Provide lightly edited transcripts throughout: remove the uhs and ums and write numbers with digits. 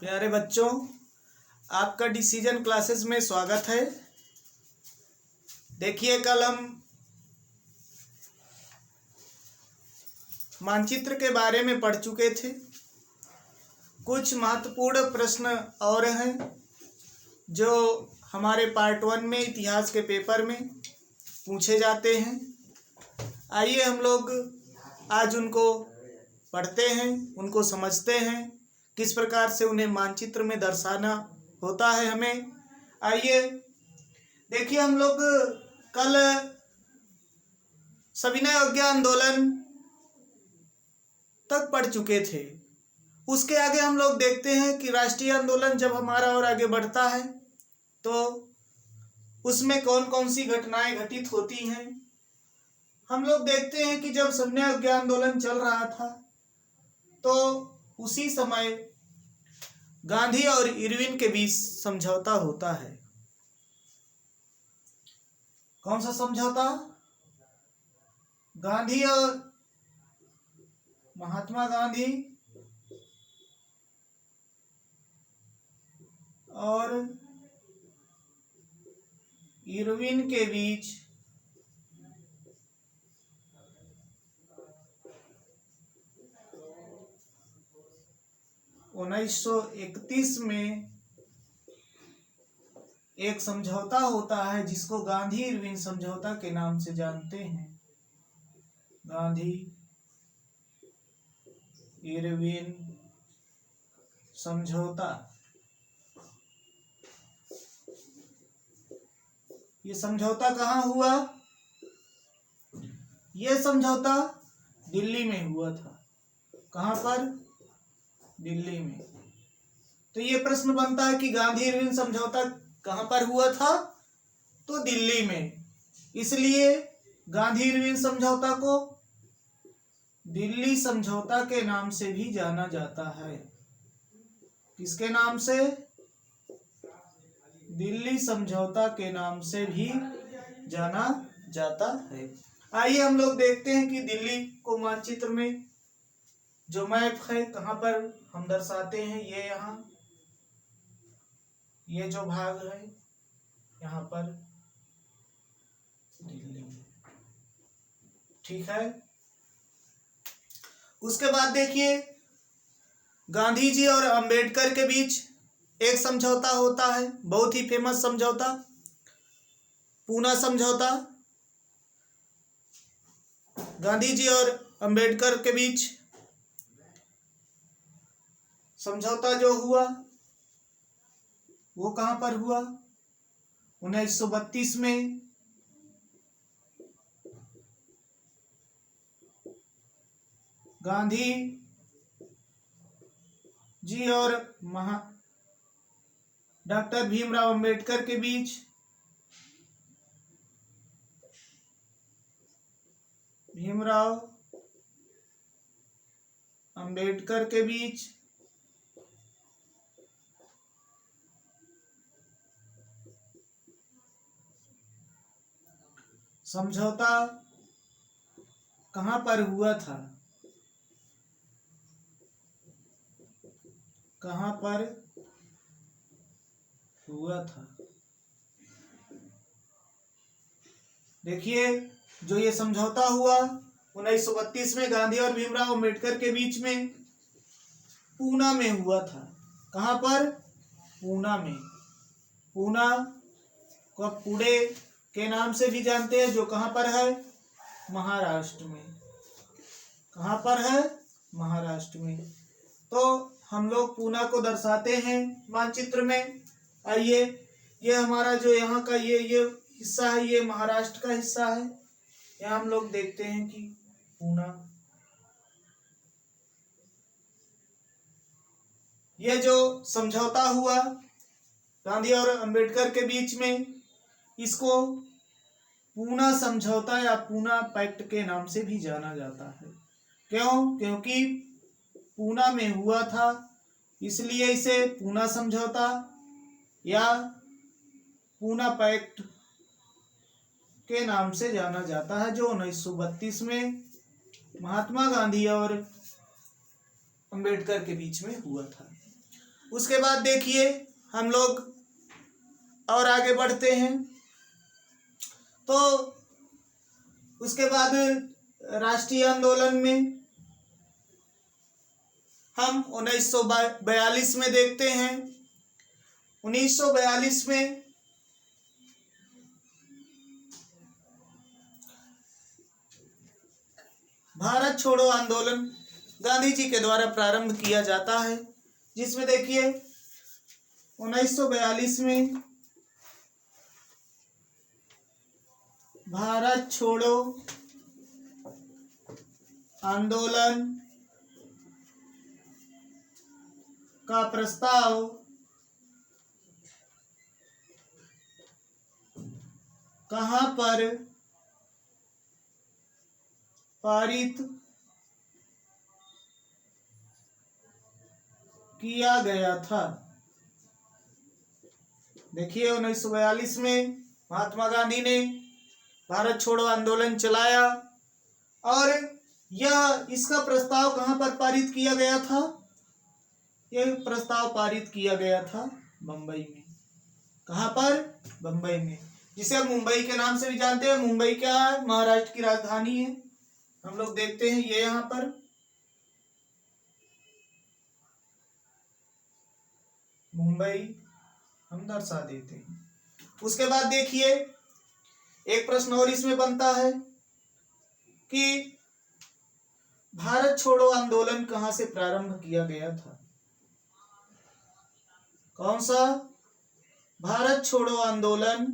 प्यारे बच्चों, आपका डिसीजन क्लासेस में स्वागत है। देखिए, कल हम मानचित्र के बारे में पढ़ चुके थे। कुछ महत्वपूर्ण प्रश्न और हैं जो हमारे पार्ट 1 में इतिहास के पेपर में पूछे जाते हैं। आइए हम लोग आज उनको पढ़ते हैं, उनको समझते हैं, किस प्रकार से उन्हें मानचित्र में दर्शाना होता है हमें। आइए देखिए, हम लोग कल सविनय अवज्ञा आंदोलन तक पढ़ चुके थे। उसके आगे हम लोग देखते हैं कि राष्ट्रीय आंदोलन जब हमारा और आगे बढ़ता है तो उसमें कौन कौन सी घटनाएं घटित होती हैं। हम लोग देखते हैं कि जब सविनय अवज्ञा आंदोलन चल रहा था तो उसी समय गांधी और इरविन के बीच समझौता होता है। कौन सा समझौता? गांधी और महात्मा गांधी और इरविन के बीच उन्नीस 1931 में एक समझौता होता है जिसको गांधी इरविन समझौता के नाम से जानते हैं। गांधी इरविन समझौता। ये समझौता कहाँ हुआ? ये समझौता दिल्ली में हुआ था। कहाँ पर? दिल्ली में। तो ये प्रश्न बनता है कि गांधी इरविन समझौता कहाँ पर हुआ था? तो दिल्ली में। इसलिए गांधी इरविन समझौता को दिल्ली समझौता के नाम से भी जाना जाता है। किसके नाम से? दिल्ली समझौता के नाम से भी जाना जाता है। आइए हम लोग देखते हैं कि दिल्ली को मानचित्र में जो मैप है कहाँ पर हम दर्शाते हैं। ये यहाँ, ये जो भाग है यहाँ पर दिल्ली, ठीक है। उसके बाद देखिए, गांधी जी और अंबेडकर के बीच एक समझौता होता है, बहुत ही फेमस समझौता, पूना समझौता। गांधी जी और अंबेडकर के बीच समझौता जो हुआ वो कहां पर हुआ? 1932 में। गांधी जी और डॉक्टर भीमराव अंबेडकर के बीच भीमराव अंबेडकर के बीच समझौता कहां पर हुआ था? कहां पर हुआ था? देखिए, जो ये समझौता हुआ 1932 में गांधी और भीमराव अंबेडकर के बीच में पूना में हुआ था। कहां पर? पूना में। पूना को पुणे के नाम से भी जानते हैं, जो कहां पर है? महाराष्ट्र में। कहां पर है? महाराष्ट्र में। तो हम लोग पूना को दर्शाते हैं मानचित्र में। आइए, ये हमारा जो यहाँ का ये हिस्सा है, ये महाराष्ट्र का हिस्सा है। यहाँ हम लोग देखते हैं कि पूना, ये जो समझौता हुआ गांधी और अंबेडकर के बीच में, इसको पूना समझौता या पूना पैक्ट के नाम से भी जाना जाता है। क्यों? क्योंकि पूना में हुआ था, इसलिए इसे पूना समझौता या पूना पैक्ट के नाम से जाना जाता है, जो 1932 में महात्मा गांधी और अंबेडकर के बीच में हुआ था। उसके बाद देखिए हम लोग और आगे बढ़ते हैं। तो उसके बाद राष्ट्रीय आंदोलन में हम 1942 में देखते हैं। 1942 में भारत छोड़ो आंदोलन गांधी जी के द्वारा प्रारंभ किया जाता है, जिसमें देखिए 1942 में भारत छोड़ो आंदोलन का प्रस्ताव कहां पर पारित किया गया था। देखिए 1942 में महात्मा गांधी ने भारत छोड़ो आंदोलन चलाया और इसका प्रस्ताव कहां पर पारित किया गया था। यह प्रस्ताव पारित किया गया था बंबई में। कहां पर? बंबई में, जिसे हम मुंबई के नाम से भी जानते हैं। मुंबई क्या है? महाराष्ट्र की राजधानी है। हम लोग देखते हैं ये यहाँ पर मुंबई हम दर्शा देते हैं। उसके बाद देखिए एक प्रश्न और इसमें बनता है कि भारत छोड़ो आंदोलन कहां से प्रारंभ किया गया था। कौन सा? भारत छोड़ो आंदोलन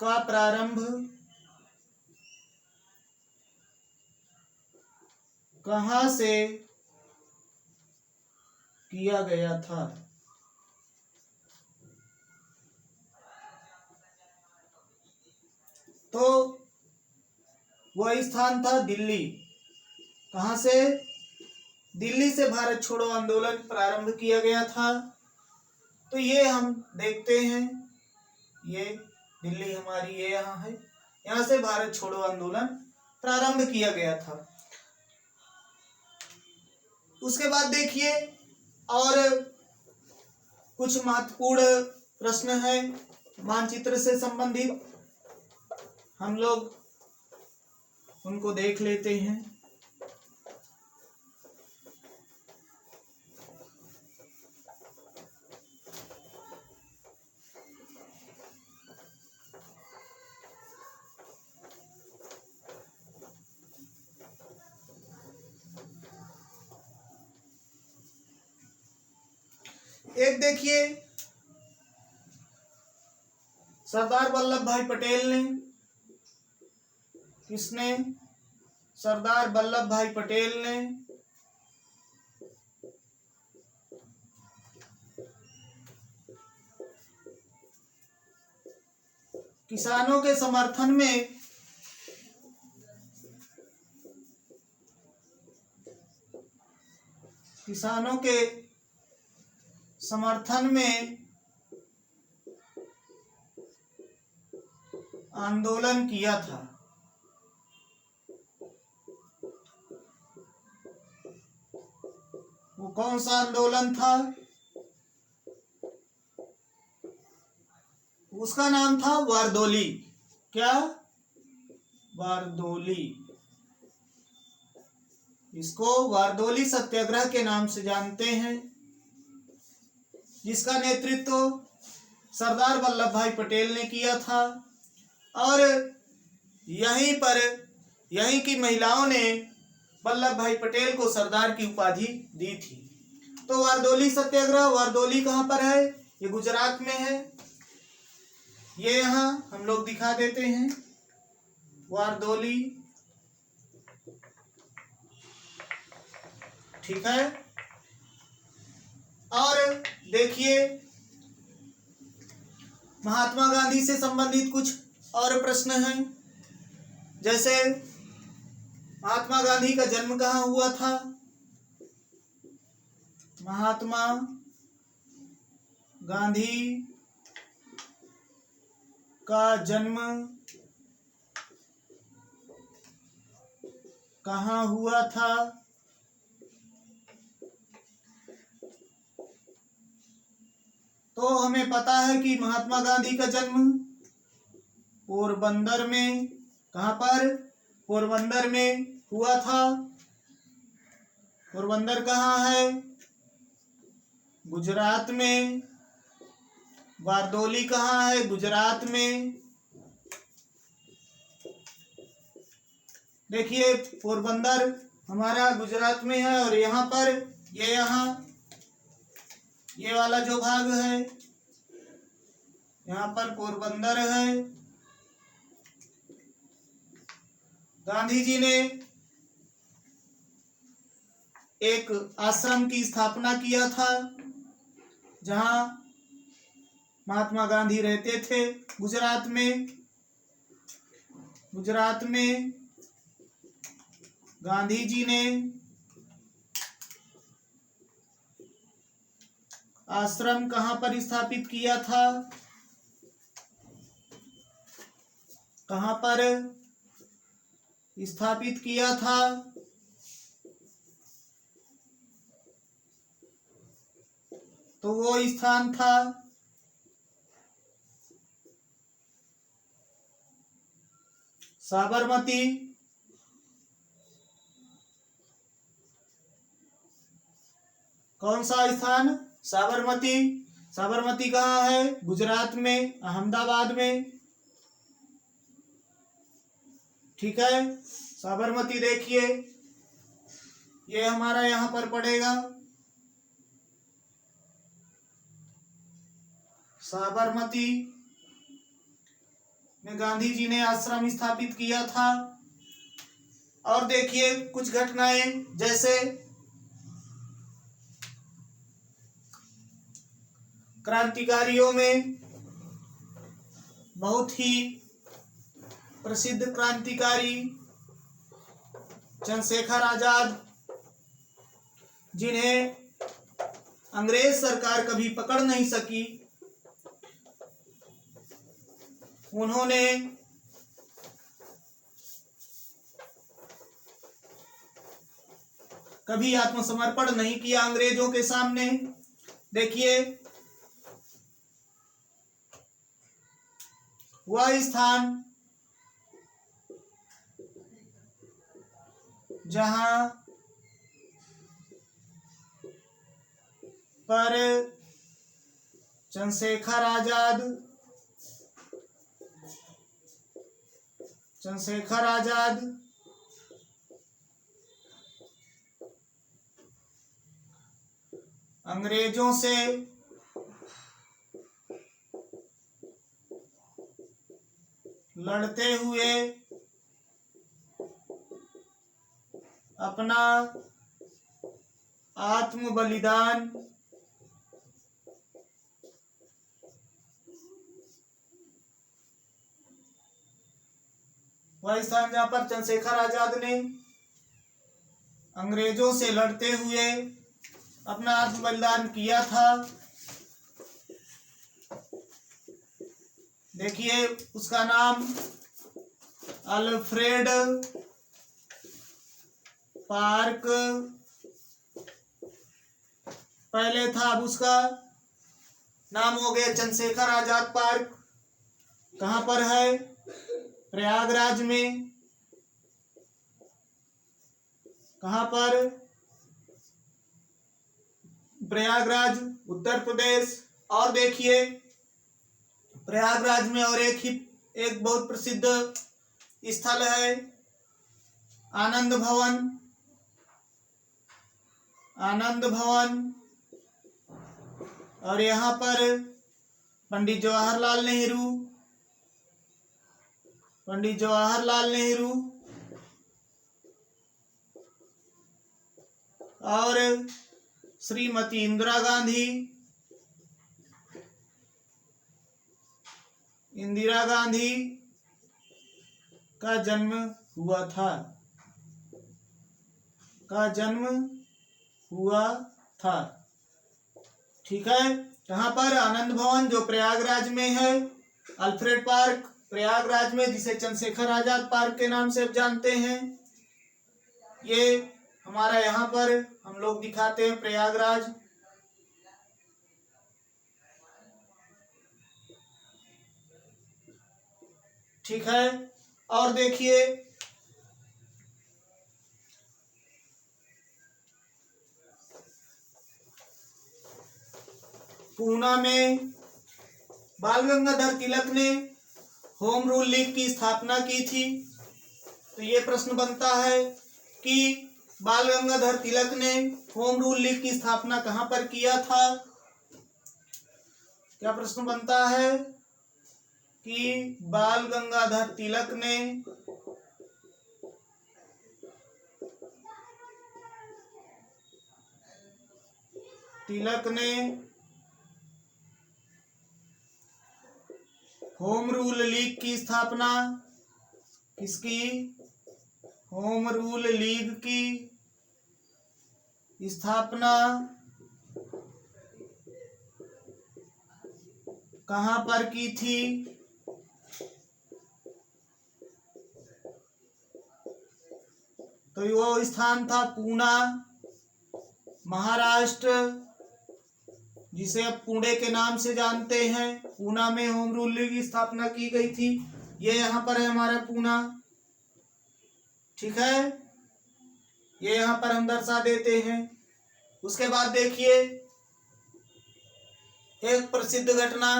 का प्रारंभ कहां से किया गया था। तो वह स्थान था दिल्ली। कहां से? दिल्ली से भारत छोड़ो आंदोलन प्रारंभ किया गया था। तो ये हम देखते हैं, ये दिल्ली हमारी ये यहाँ है, यहाँ से भारत छोड़ो आंदोलन प्रारंभ किया गया था। उसके बाद देखिए और कुछ महत्वपूर्ण प्रश्न है मानचित्र से संबंधित, हम लोग उनको देख लेते हैं। एक देखिए सरदार वल्लभ भाई पटेल ने, किसने? सरदार वल्लभ भाई पटेल ने किसानों के समर्थन में आंदोलन किया था। वो कौन सा आंदोलन था? उसका नाम था वारदोली। क्या? वारदोली। इसको वारदोली सत्याग्रह के नाम से जानते हैं, जिसका नेतृत्व सरदार वल्लभ भाई पटेल ने किया था। और यहीं की महिलाओं ने वल्लभ भाई पटेल को सरदार की उपाधि दी थी। तो वारदोली सत्याग्रह, वारदोली कहाँ पर है? ये गुजरात में है। ये यहाँ हम लोग दिखा देते हैं वारदोली, ठीक है। और देखिए महात्मा गांधी से संबंधित कुछ और प्रश्न हैं, जैसे महात्मा गांधी का जन्म कहाँ हुआ था। महात्मा गांधी का जन्म कहाँ हुआ था? तो हमें पता है कि महात्मा गांधी का जन्म पोरबंदर में, कहाँ पर, पोरबंदर में हुआ था। पोरबंदर कहाँ है, गुजरात में। बारडोली कहाँ है, गुजरात में। देखिए पोरबंदर हमारा गुजरात में है, और यहाँ पर ये वाला जो भाग है, यहाँ पर पोरबंदर है। गांधी जी ने एक आश्रम की स्थापना किया था, जहाँ महात्मा गांधी रहते थे, गुजरात में। गुजरात में गांधी जी ने आश्रम कहाँ पर स्थापित किया था, कहाँ पर स्थापित किया था, तो वो स्थान था साबरमती। कौन सा स्थान, साबरमती। साबरमती कहाँ है, गुजरात में, अहमदाबाद में। ठीक है, साबरमती देखिए, ये हमारा यहाँ पर पड़ेगा। साबरमती में गांधी जी ने आश्रम स्थापित किया था। और देखिए कुछ घटनाएं, जैसे क्रांतिकारियों में बहुत ही प्रसिद्ध क्रांतिकारी चंद्रशेखर आजाद, जिन्हें अंग्रेज सरकार कभी पकड़ नहीं सकी, उन्होंने कभी आत्मसमर्पण नहीं किया अंग्रेजों के सामने। देखिए वह स्थान जहां पर चंद्रशेखर आजाद अंग्रेजों से लड़ते हुए अपना आत्म बलिदान वह स्थान जहां पर चंद्रशेखर आजाद ने अंग्रेजों से लड़ते हुए अपना आत्म बलिदान किया था। देखिए उसका नाम अल्फ्रेड पार्क पहले था, अब उसका नाम हो गया चंद्रशेखर आजाद पार्क। कहाँ पर है, प्रयागराज में। कहाँ पर, प्रयागराज, उत्तर प्रदेश। और देखिए प्रयागराज में और एक बहुत प्रसिद्ध स्थल है आनंद भवन। आनंद भवन, और यहाँ पर पंडित जवाहरलाल नेहरू और श्रीमती इंदिरा गांधी का जन्म हुआ था। ठीक है, कहाँ पर, आनंद भवन जो प्रयागराज में है, अल्फ्रेड पार्क प्रयागराज में, जिसे चंद्रशेखर आजाद पार्क के नाम से जानते हैं। ये हमारा यहाँ पर हम लोग दिखाते हैं प्रयागराज। ठीक है। और देखिए पूना में बाल गंगाधर तिलक ने होम रूल लीग की स्थापना की थी। तो ये प्रश्न बनता है कि बाल गंगाधर तिलक ने होम रूल लीग की स्थापना कहां पर किया था। क्या प्रश्न बनता है कि बाल गंगाधर तिलक ने होम रूल लीग की स्थापना किसकी? होम रूल लीग की स्थापना कहां पर की थी? तो वो स्थान था पूना, महाराष्ट्र, जिसे अब पुणे के नाम से जानते हैं। पूना में होम रूल लीग की स्थापना की गई थी। ये यहाँ पर है हमारा पूना, ठीक है, ये यहाँ पर हम दर्शा देते हैं। उसके बाद देखिए एक प्रसिद्ध घटना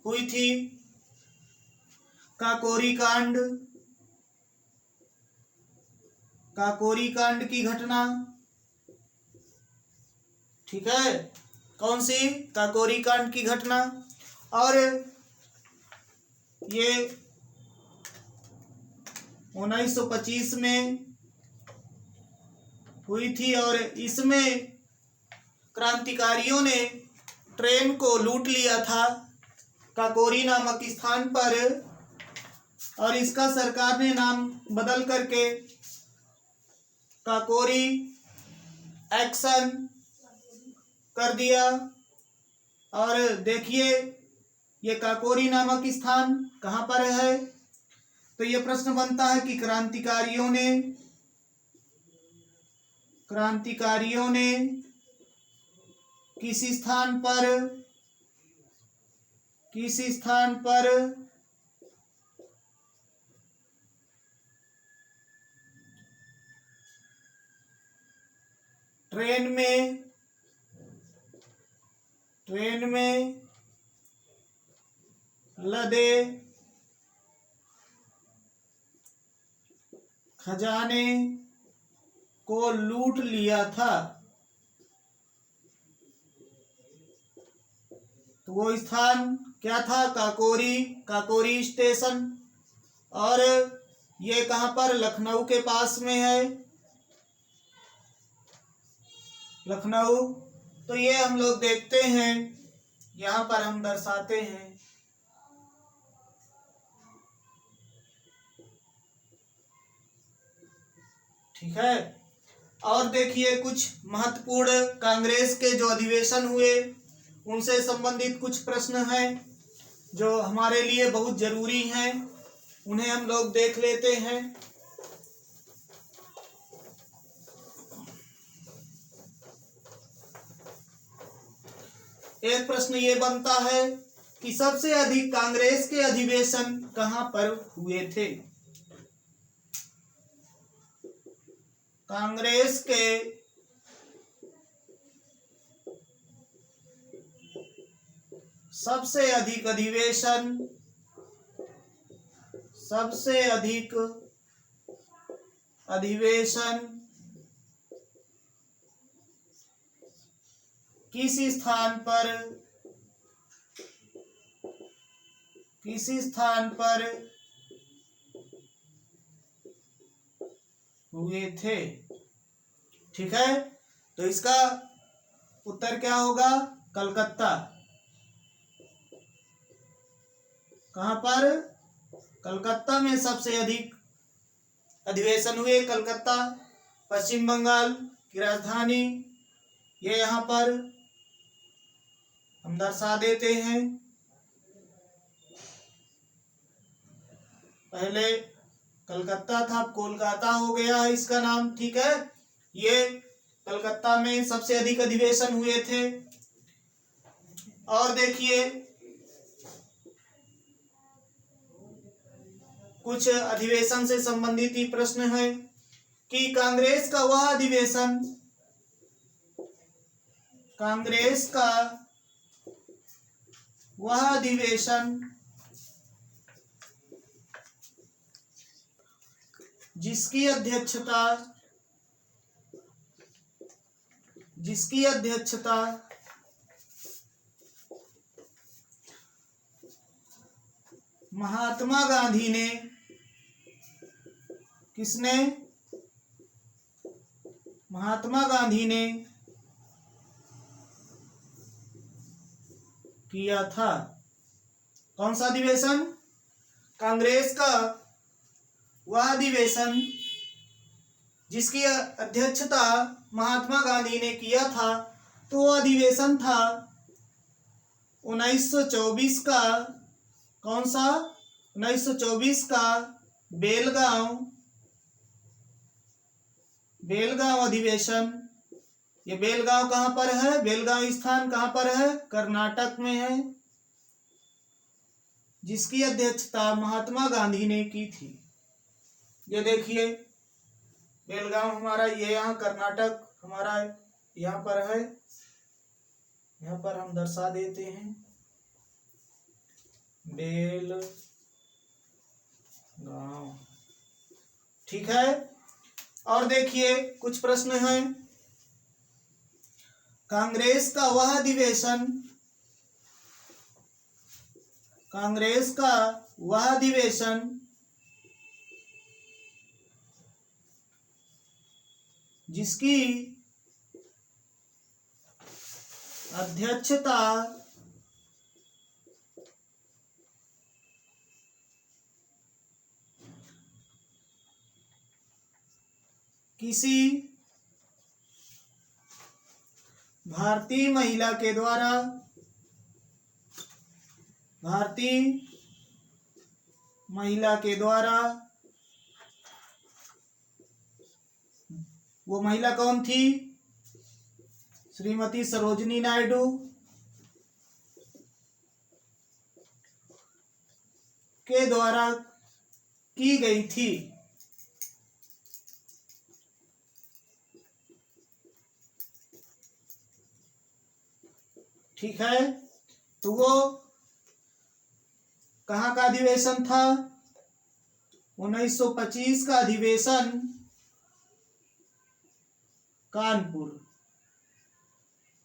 हुई थी काकोरी कांड। काकोरी कांड की घटना, ठीक है, कौन सी? काकोरी कांड की घटना। और ये 1925 में हुई थी और इसमें क्रांतिकारियों ने ट्रेन को लूट लिया था काकोरी नामक स्थान पर, और इसका सरकार ने नाम बदल करके काकोरी एक्शन कर दिया। और देखिए ये काकोरी नामक स्थान कहाँ पर है। तो ये प्रश्न बनता है कि क्रांतिकारियों ने किस स्थान पर ट्रेन में लदे खजाने को लूट लिया था। तो वो स्थान क्या था? काकोरी स्टेशन। और ये कहां पर? लखनऊ के पास में है, लखनऊ। तो ये हम लोग देखते हैं, यहां पर हम दर्शाते हैं। ठीक है। और देखिए कुछ महत्वपूर्ण कांग्रेस के जो अधिवेशन हुए उनसे संबंधित कुछ प्रश्न हैं जो हमारे लिए बहुत जरूरी हैं, उन्हें हम लोग देख लेते हैं। एक प्रश्न ये बनता है कि सबसे अधिक कांग्रेस के अधिवेशन कहां पर हुए थे। कांग्रेस के सबसे अधिक अधिवेशन किस स्थान पर हुए थे। ठीक है, तो इसका उत्तर क्या होगा? कलकत्ता। कहां पर? कलकत्ता में सबसे अधिक अधिवेशन हुए। कलकत्ता पश्चिम बंगाल की राजधानी, ये यहाँ पर हम दर्शा देते हैं। पहले कलकत्ता था, अब कोलकाता हो गया है इसका नाम। ठीक है, ये कलकत्ता में सबसे अधिक अधिवेशन हुए थे। और देखिए कुछ अधिवेशन से संबंधित ही प्रश्न है कि कांग्रेस का वह अधिवेशन जिसकी अध्यक्षता महात्मा गांधी ने किया था। कौन सा अधिवेशन? कांग्रेस का वह अधिवेशन जिसकी अध्यक्षता महात्मा गांधी ने किया था, तो वह अधिवेशन था 1924 का। कौन सा? 1924 का बेलगांव अधिवेशन। ये बेलगांव कहाँ पर है? बेलगांव स्थान कहाँ पर है? कर्नाटक में है, जिसकी अध्यक्षता महात्मा गांधी ने की थी। ये देखिए बेलगांव हमारा, ये यहाँ कर्नाटक हमारा यहाँ पर है, यहाँ पर हम दर्शा देते हैं बेलगांव। ठीक है। और देखिए कुछ प्रश्न हैं। कांग्रेस का वह अधिवेशन जिसकी अध्यक्षता किसी भारतीय महिला के द्वारा वो महिला कौन थी? श्रीमती सरोजिनी नायडू के द्वारा की गई थी। ठीक है। तो वो कहाँ का अधिवेशन था? 1925 का अधिवेशन कानपुर।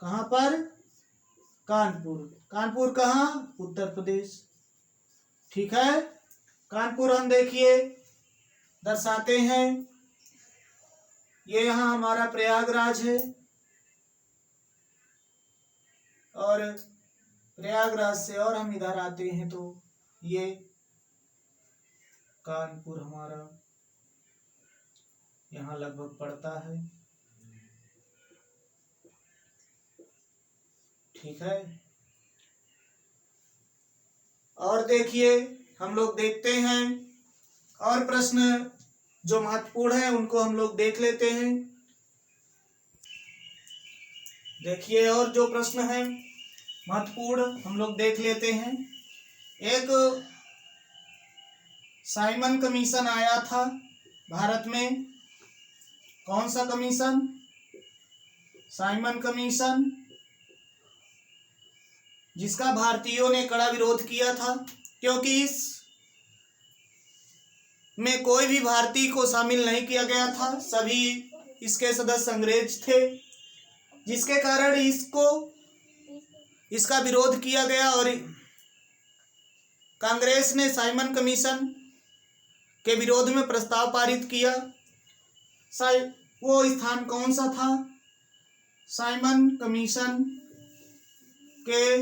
कहाँ पर? कानपुर कहाँ? उत्तर प्रदेश। ठीक है। कानपुर हम देखिए दर्शाते हैं, ये यहाँ हमारा प्रयागराज है और प्रयागराज से और हम इधर आते हैं तो ये कानपुर हमारा यहाँ लगभग पड़ता है। ठीक है। और देखिए हम लोग देखते हैं और प्रश्न जो महत्वपूर्ण है उनको हम लोग देख लेते हैं। देखिए और जो प्रश्न है महत्वपूर्ण हम लोग देख लेते हैं। एक साइमन कमीशन आया था भारत में। कौन सा कमीशन? साइमन कमीशन, जिसका भारतीयों ने कड़ा विरोध किया था, क्योंकि इस में कोई भी भारतीय को शामिल नहीं किया गया था, सभी इसके सदस्य अंग्रेज थे, जिसके कारण इसका विरोध किया गया और कांग्रेस ने साइमन कमीशन के विरोध में प्रस्ताव पारित किया। वो स्थान कौन सा था? साइमन कमीशन के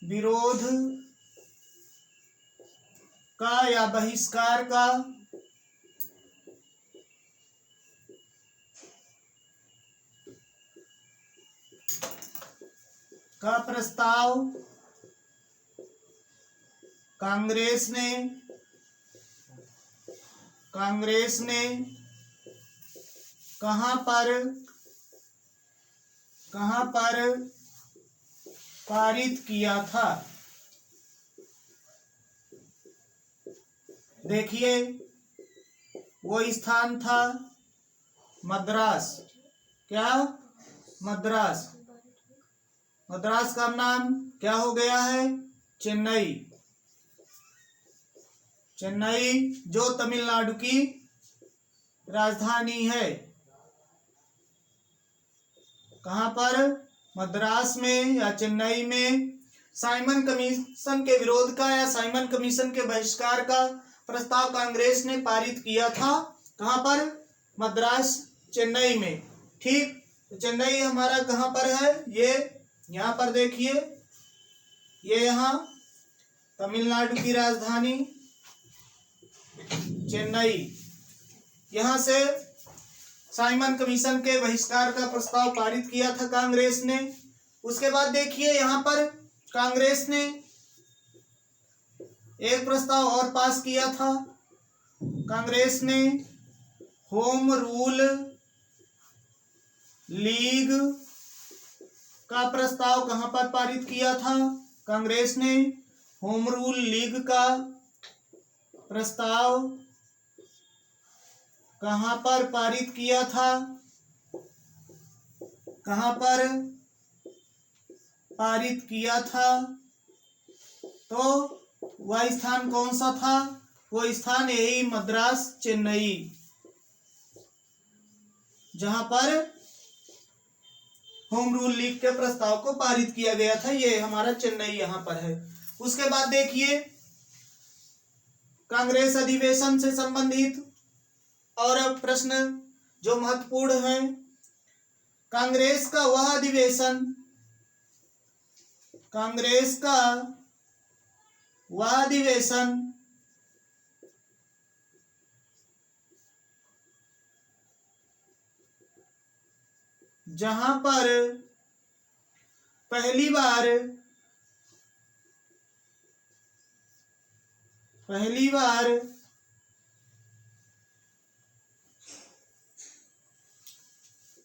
विरोध का या बहिष्कार का प्रस्ताव कांग्रेस ने कहां पर पारित किया था? देखिए वो स्थान था मद्रास। क्या? मद्रास। मद्रास का नाम क्या हो गया है? चेन्नई। चेन्नई जो तमिलनाडु की राजधानी है। कहां पर? मद्रास में या चेन्नई में। साइमन कमीशन के विरोध का या साइमन कमीशन के बहिष्कार का प्रस्ताव कांग्रेस ने पारित किया था। कहां पर? मद्रास, चेन्नई में। ठीक, तो चेन्नई हमारा कहां पर है? ये यहां पर देखिए, ये यहां तमिलनाडु की राजधानी चेन्नई। यहां से साइमन कमीशन के बहिष्कार का प्रस्ताव पारित किया था कांग्रेस ने। उसके बाद देखिए यहां पर कांग्रेस ने एक प्रस्ताव और पास किया था। कांग्रेस ने होम रूल लीग का प्रस्ताव कहां पर पारित किया था? कांग्रेस ने होम रूल लीग का प्रस्ताव कहां पर पारित किया था? कहां पर पारित किया था? तो वह स्थान कौन सा था? वो स्थान यही मद्रास, चेन्नई, जहां पर होम रूल लीग के प्रस्ताव को पारित किया गया था। ये हमारा चेन्नई यहां पर है। उसके बाद देखिए कांग्रेस अधिवेशन से संबंधित और प्रश्न जो महत्वपूर्ण है। कांग्रेस का वह अधिवेशन, कांग्रेस का वह अधिवेशन जहां पर पहली बार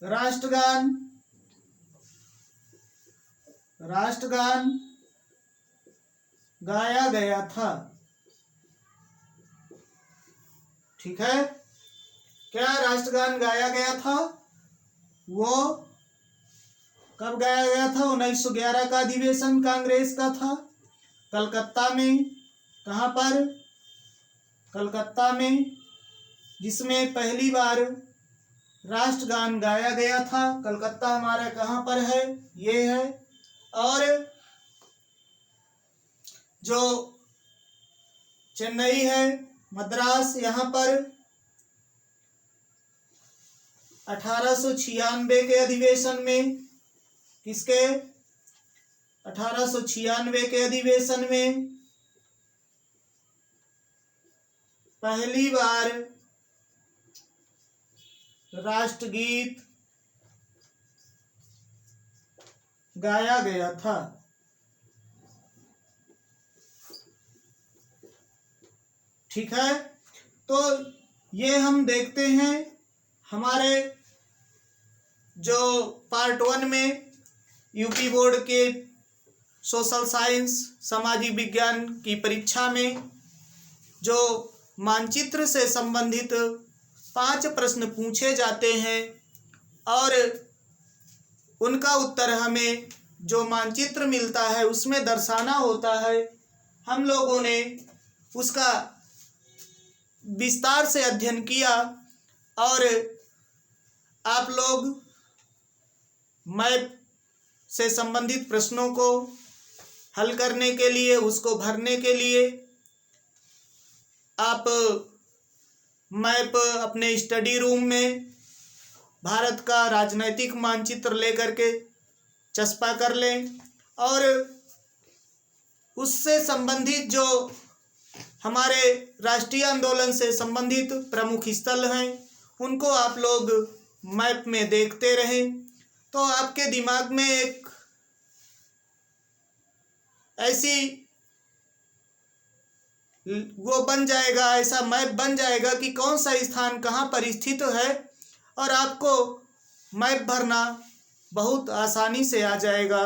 राष्ट्रगान गाया गया था। ठीक है, क्या राष्ट्रगान गाया गया था? वो कब गाया गया था? 1911 का अधिवेशन कांग्रेस का था, कलकत्ता में। कहां पर? कलकत्ता में, जिसमें पहली बार राष्ट्रगान गाया गया था। कलकत्ता हमारा कहां पर है? ये है। और जो चेन्नई है, मद्रास, यहां पर 1896 के अधिवेशन में, किसके? 1896 के अधिवेशन में पहली बार राष्ट्रगीत गाया गया था। ठीक है, तो ये हम देखते हैं हमारे जो पार्ट 1 में यूपी बोर्ड के सोशल साइंस, सामाजिक विज्ञान की परीक्षा में जो मानचित्र से संबंधित 5 प्रश्न पूछे जाते हैं और उनका उत्तर हमें जो मानचित्र मिलता है उसमें दर्शाना होता है। हम लोगों ने उसका विस्तार से अध्ययन किया और आप लोग मैप से संबंधित प्रश्नों को हल करने के लिए, उसको भरने के लिए आप मैप अपने स्टडी रूम में भारत का राजनैतिक मानचित्र लेकर के चस्पा कर लें और उससे संबंधित जो हमारे राष्ट्रीय आंदोलन से संबंधित प्रमुख स्थल हैं उनको आप लोग मैप में देखते रहें, तो आपके दिमाग में एक ऐसी वो बन जाएगा, ऐसा मैप बन जाएगा कि कौन सा स्थान कहाँ पर स्थित है और आपको मैप भरना बहुत आसानी से आ जाएगा।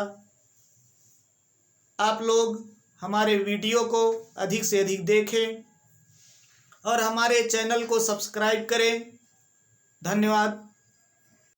आप लोग हमारे वीडियो को अधिक से अधिक देखें और हमारे चैनल को सब्सक्राइब करें। धन्यवाद।